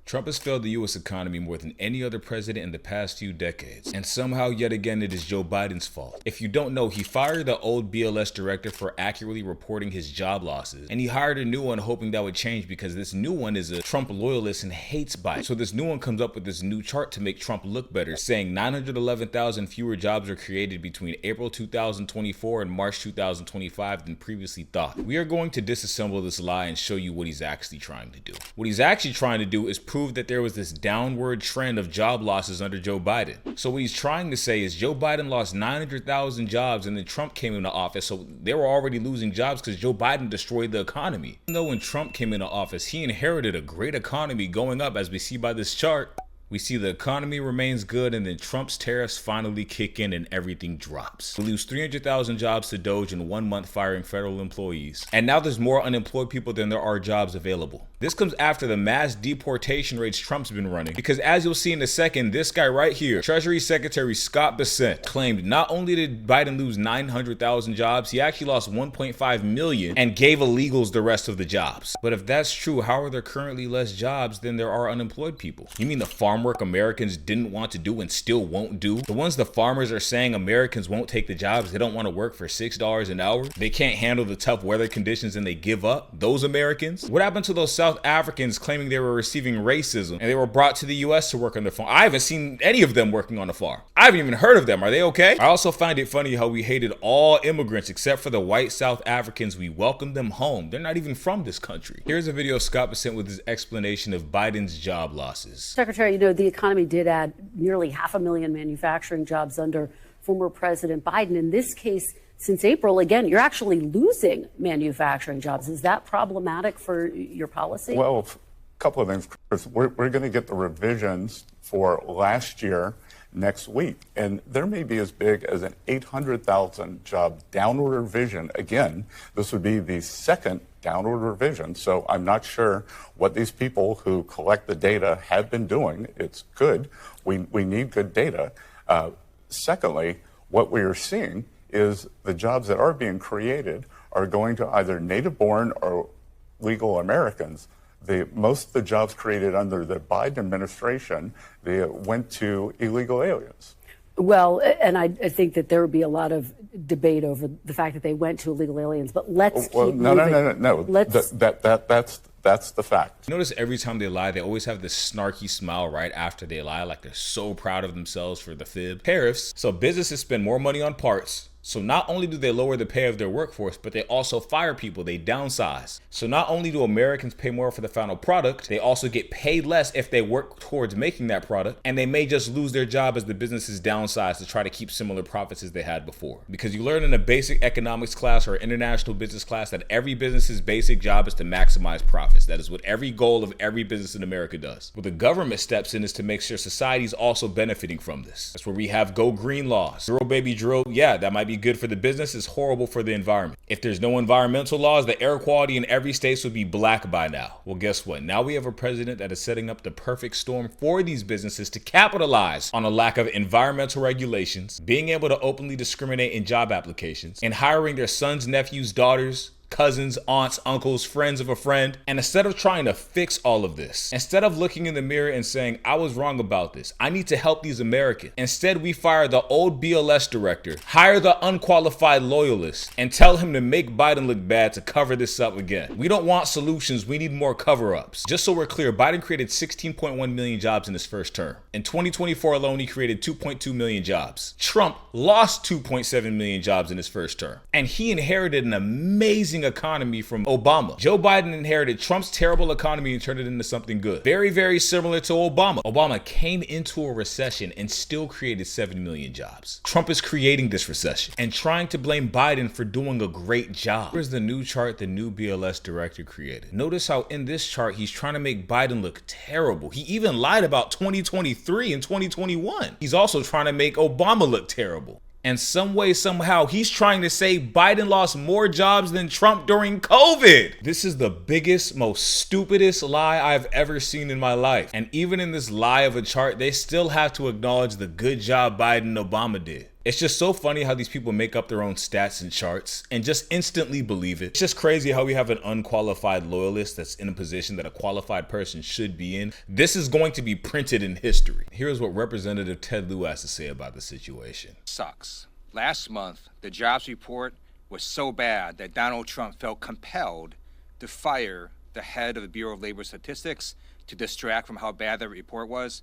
Trump has failed the U.S. economy more than any other president in the past few decades, and somehow yet again it is Joe Biden's fault. If you don't know, he fired the old BLS director for accurately reporting his job losses, and he hired a new one hoping that would change because this new one is a Trump loyalist and hates Biden. So this new one comes up with this new chart to make Trump look better, saying 911,000 fewer jobs are created between April 2024 and March 2025 than previously thought. We are going to disassemble this lie and show you what he's actually trying to do. What he's actually trying to do is prove that there was this downward trend of job losses under Joe Biden. So what he's trying to say is Joe Biden lost 900,000 jobs and then Trump came into office, so they were already losing jobs because Joe Biden destroyed the economy. Even though when Trump came into office, he inherited a great economy going up, as we see by this chart. We see the economy remains good, and then Trump's tariffs finally kick in and everything drops. We lose 300,000 jobs to Doge in 1 month, firing federal employees. And now there's more unemployed people than there are jobs available. This comes after the mass deportation rates Trump's been running, because as you'll see in a second, this guy right here, Treasury Secretary Scott Bessent, claimed not only did Biden lose 900,000 jobs, he actually lost 1.5 million and gave illegals the rest of the jobs. But if that's true, how are there currently less jobs than there are unemployed people? You mean the farm work Americans didn't want to do and still won't do? The ones the farmers are saying Americans won't take the jobs, they don't want to work for $6 an hour, they can't handle the tough weather conditions and they give up? Those Americans? What happened to those South Africans claiming they were receiving racism and they were brought to the US to work on the farm? I haven't seen any of them working on the farm. I haven't even heard of them. Are they okay? I also find it funny how we hated all immigrants except for the white South Africans. We welcomed them home. They're not even from this country. Here's a video Scott Bessent with his explanation of Biden's job losses. Secretary, you know, the economy did add nearly 500,000 manufacturing jobs under former President Biden. In this case, since April, again, you're actually losing manufacturing jobs. Is that problematic for your policy? Well, a couple of things, Chris. We're going to get the revisions for last year next week, and there may be as big as an 800,000 job downward revision. Again, this would be the second downward revision, so I'm not sure what these people who collect the data have been doing. It's good. We need good data. Secondly, what we are seeing is the jobs that are being created are going to either native-born or legal Americans. Most of the jobs created under the Biden administration, they went to illegal aliens. Well, and I think that there would be a lot of debate over the fact that they went to illegal aliens, but let's keep moving. No. That's the fact. Notice every time they lie, they always have this snarky smile right after they lie, like they're so proud of themselves for the fib. Tariffs. So businesses spend more money on parts. So not only do they lower the pay of their workforce, but they also fire people, they downsize. So not only do Americans pay more for the final product, they also get paid less if they work towards making that product, and they may just lose their job as the businesses downsize to try to keep similar profits as they had before. Because you learn in a basic economics class or international business class that every business's basic job is to maximize profits. That is what every goal of every business in America does. What the government steps in is to make sure society is also benefiting from this. That's where we have go green laws. Drill baby drill, yeah, that might be good for the business, is horrible for the environment. If there's no environmental laws, the air quality in every state would be black by now. Well, guess what? Now we have a president that is setting up the perfect storm for these businesses to capitalize on a lack of environmental regulations, being able to openly discriminate in job applications, and hiring their sons, nephews, daughters, cousins, aunts, uncles, friends of a friend. And instead of trying to fix all of this, instead of looking in the mirror and saying, I was wrong about this, I need to help these Americans, instead we fire the old BLS director, hire the unqualified loyalist, and tell him to make Biden look bad to cover this up again. We don't want solutions, we need more cover-ups. Just so we're clear, Biden created 16.1 million jobs in his first term. In 2024 alone, he created 2.2 million jobs. Trump lost 2.7 million jobs in his first term, and he inherited an amazing economy from Obama. Joe Biden inherited Trump's terrible economy and turned it into something good. Very, very similar to Obama. Obama came into a recession and still created 7 million jobs. Trump is creating this recession and trying to blame Biden for doing a great job. Here's the new chart the new BLS director created. Notice how in this chart he's trying to make Biden look terrible. He even lied about 2023 and 2021. He's also trying to make Obama look terrible. And some way, somehow, he's trying to say Biden lost more jobs than Trump during COVID. This is the biggest, most stupidest lie I've ever seen in my life. And even in this lie of a chart, they still have to acknowledge the good job Biden and Obama did. It's just so funny how these people make up their own stats and charts and just instantly believe it. It's just crazy how we have an unqualified loyalist that's in a position that a qualified person should be in. This is going to be printed in history. Here's what Representative Ted Lieu has to say about the situation. Sucks. Last month, the jobs report was so bad that Donald Trump felt compelled to fire the head of the Bureau of Labor Statistics to distract from how bad the report was.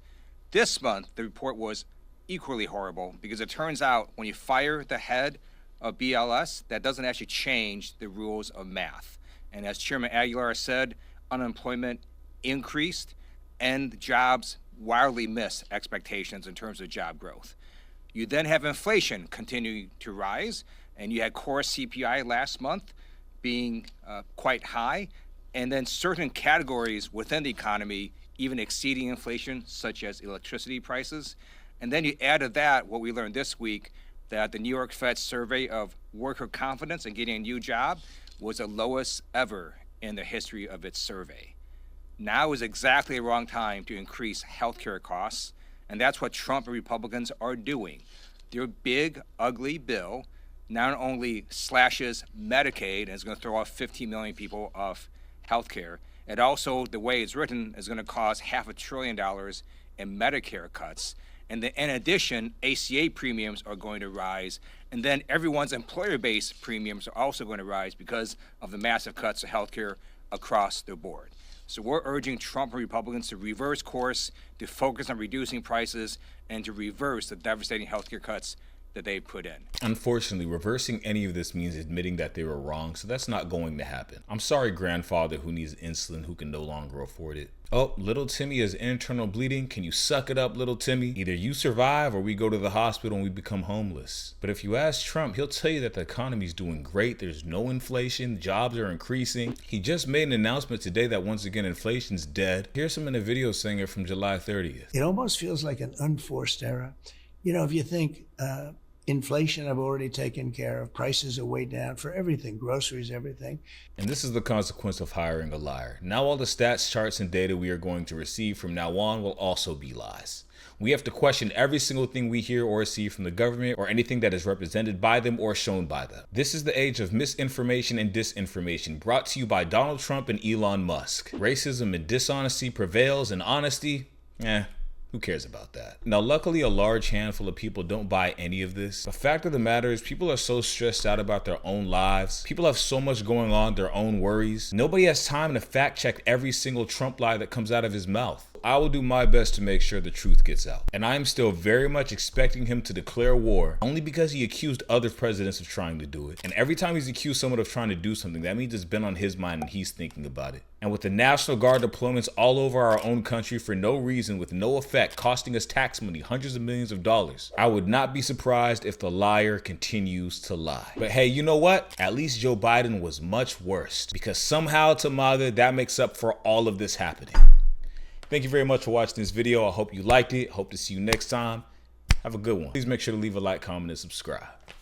This month, the report was equally horrible because it turns out when you fire the head of BLS, that doesn't actually change the rules of math. And as Chairman Aguilar said, unemployment increased and jobs wildly missed expectations in terms of job growth. You then have inflation continuing to rise, and you had core CPI last month being quite high, and then certain categories within the economy even exceeding inflation, such as electricity prices. And then you add to that what we learned this week, that the New York Fed survey of worker confidence in getting a new job was the lowest ever in the history of its survey. Now is exactly the wrong time to increase healthcare costs, and that's what Trump and Republicans are doing. Their big, ugly bill not only slashes Medicaid and is going to throw off 15 million people off healthcare, it also, the way it's written, is going to cause $500 billion in Medicare cuts. And then in addition, ACA premiums are going to rise. And then everyone's employer-based premiums are also going to rise because of the massive cuts to healthcare across the board. So we're urging Trump and Republicans to reverse course, to focus on reducing prices, and to reverse the devastating healthcare cuts that they put in. Unfortunately, reversing any of this means admitting that they were wrong, so that's not going to happen. I'm sorry, grandfather who needs insulin who can no longer afford it. Oh, little Timmy has internal bleeding. Can you suck it up, little Timmy? Either you survive or we go to the hospital and we become homeless. But if you ask Trump, he'll tell you that the economy's doing great. There's no inflation. Jobs are increasing. He just made an announcement today that once again, inflation's dead. Here's some in a video saying it from July 30th. It almost feels like an unforced error. You know, if you think inflation I've already taken care of, prices are way down for everything, groceries, everything. And this is the consequence of hiring a liar. Now all the stats, charts, and data we are going to receive from now on will also be lies. We have to question every single thing we hear or see from the government or anything that is represented by them or shown by them. This is the age of misinformation and disinformation, brought to you by Donald Trump and Elon Musk. Racism and dishonesty prevails, and honesty, who cares about that? Now, luckily, a large handful of people don't buy any of this. The fact of the matter is people are so stressed out about their own lives. People have so much going on, their own worries. Nobody has time to fact check every single Trump lie that comes out of his mouth. I will do my best to make sure the truth gets out. And I am still very much expecting him to declare war, only because he accused other presidents of trying to do it. And every time he's accused someone of trying to do something, that means it's been on his mind and he's thinking about it. And with the National Guard deployments all over our own country for no reason, with no effect, costing us tax money, hundreds of millions of dollars, I would not be surprised if the liar continues to lie. But hey, you know what? At least Joe Biden was much worse, because somehow, Tamaga, that makes up for all of this happening. Thank you very much for watching this video. I hope you liked it. Hope to see you next time. Have a good one. Please make sure to leave a like, comment, and subscribe.